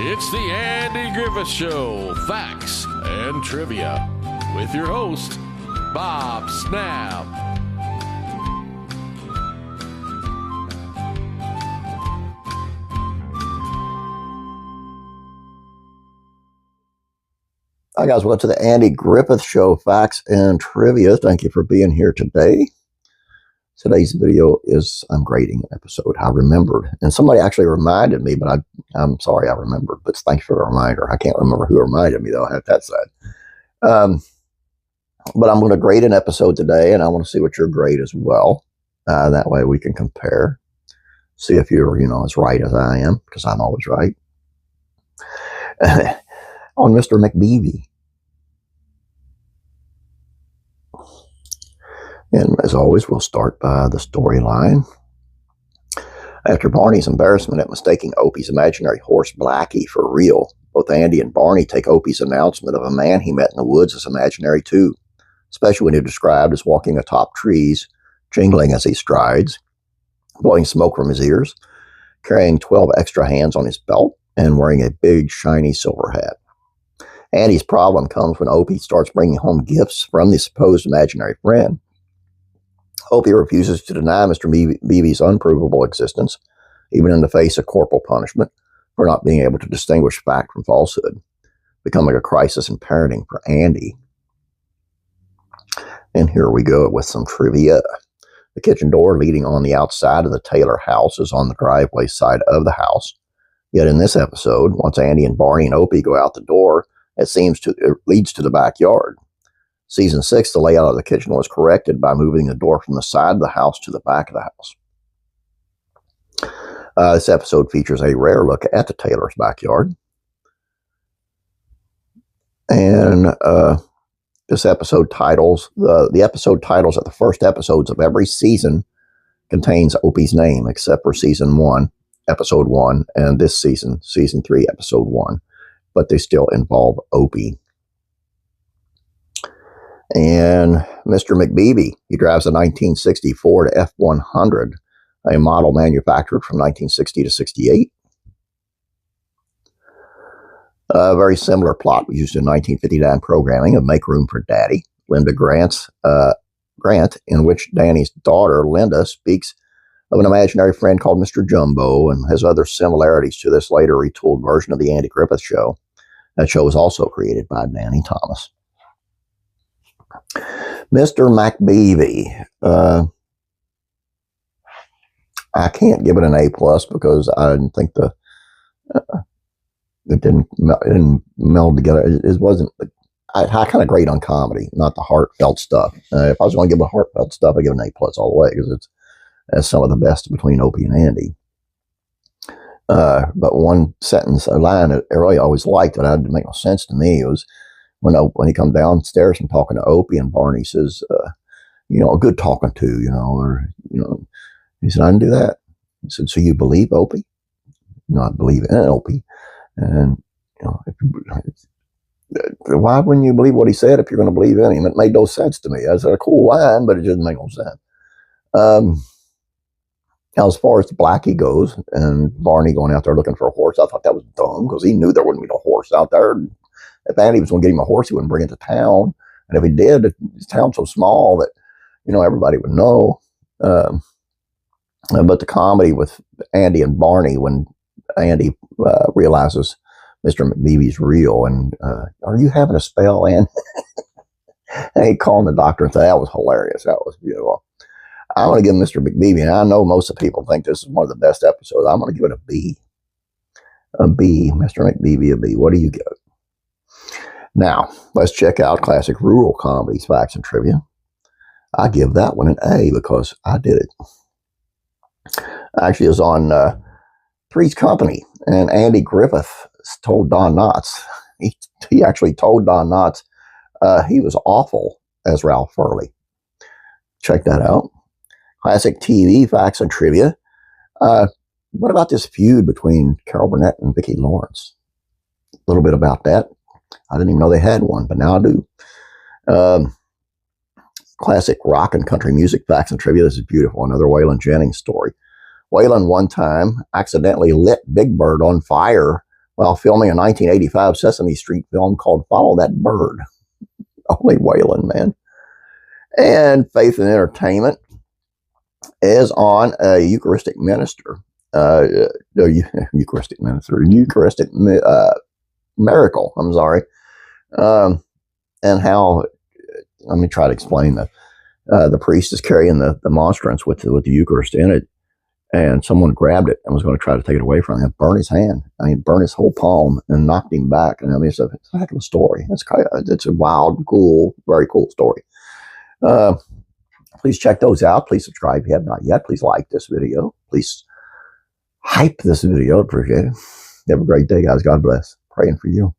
It's the Andy Griffith Show, Facts and Trivia, with your host, Bob Snap. Hi guys, welcome to the Andy Griffith Show, Facts and Trivia. Thank you for being here today. Today's video is, I'm grading an episode I remembered. And somebody actually reminded me, but I'm sorry I remembered, but thanks for the reminder. I can't remember who reminded me though, I have that said. But I'm going to grade an episode today, and I want to see what your grade as well. That way we can compare. See if you're, as right as I am, because I'm always right. On Mr. McBeevee. And as always, we'll start by the storyline. After Barney's embarrassment at mistaking Opie's imaginary horse Blackie for real, both Andy and Barney take Opie's announcement of a man he met in the woods as imaginary too, especially when he's described as walking atop trees, jingling as he strides, blowing smoke from his ears, carrying 12 extra hands on his belt, and wearing a big shiny silver hat. Andy's problem comes when Opie starts bringing home gifts from the supposed imaginary friend. Opie refuses to deny Mr. McBeevee's unprovable existence, even in the face of corporal punishment, for not being able to distinguish fact from falsehood, becoming a crisis in parenting for Andy. And here we go with some trivia. The kitchen door leading on the outside of the Taylor house is on the driveway side of the house. Yet in this episode, once Andy and Barney and Opie go out the door, it leads to the backyard. Season 6, the layout of the kitchen was corrected by moving the door from the side of the house to the back of the house. This episode features a rare look at the Taylor's backyard. And this episode titles, the episode titles of the first episodes of every season contains Opie's name, except for Season 1, Episode 1, and this season, Season 3, Episode 1. But they still involve Opie. And Mr. McBeevee, he drives a 1960 Ford F-100, a model manufactured from 1960 to 68. A very similar plot was used in 1959 programming of Make Room for Daddy, Linda Grant, in which Danny's daughter, Linda, speaks of an imaginary friend called Mr. Jumbo, and has other similarities to this later retooled version of the Andy Griffith Show. That show was also created by Danny Thomas. Mr. McBeevee. I can't give it an A+ because I didn't think it didn't meld together. It wasn't. I kind of grade on comedy, not the heartfelt stuff. If I was going to give it heartfelt stuff, I'd give it an A+ all the way, because it's some of the best between Opie and Andy. But one sentence, a line that I really always liked that didn't make no sense to me was when he comes downstairs and talking to Opie, and Barney says, a good talking to, he said, I didn't do that. He said, so you believe Opie? No, I believe in Opie. And, why wouldn't you believe what he said if you're going to believe in him? It made no sense to me. That's a cool line, but it didn't make no sense. Now, as far as Blackie goes, and Barney going out there looking for a horse, I thought that was dumb, because he knew there wouldn't be no horse out there. If Andy was going to get him a horse, he wouldn't bring it to town. And if he did, his town's so small that, everybody would know. But the comedy with Andy and Barney, when Andy realizes Mr. McBeevee's real, and are you having a spell, Andy? And he called the doctor and said, that was hilarious. That was beautiful. I'm going to give Mr. McBeevee, and I know most of the people think this is one of the best episodes. I'm going to give it a B. A B, Mr. McBeevee, a B. What do you give it? Now, let's check out classic rural comedies, facts, and trivia. I give that one an A because I did it. Actually, it was on Three's Company, and Andy Griffith told Don Knotts. He actually told Don Knotts he was awful as Ralph Furley. Check that out. Classic TV, facts, and trivia. What about this feud between Carol Burnett and Vicki Lawrence? A little bit about that. I didn't even know they had one, but now I do. Classic rock and country music facts and trivia. This is beautiful. Another Waylon Jennings story. Waylon one time accidentally lit Big Bird on fire while filming a 1985 Sesame Street film called Follow That Bird. Only Waylon, man. And Faith and Entertainment is on a Eucharistic minister. Eucharistic miracle. I'm sorry. And how, let me try to explain that. The priest is carrying the monstrance with the Eucharist in it, and someone grabbed it and was going to try to take it away from him, burn his hand. I mean, burn his whole palm and knocked him back. And I mean, it's a heck of a story. It's a wild, cool, very cool story. Please check those out. Please subscribe if you have not yet. Please like this video. Please hype this video. Appreciate it. Have a great day, guys. God bless. Praying for you.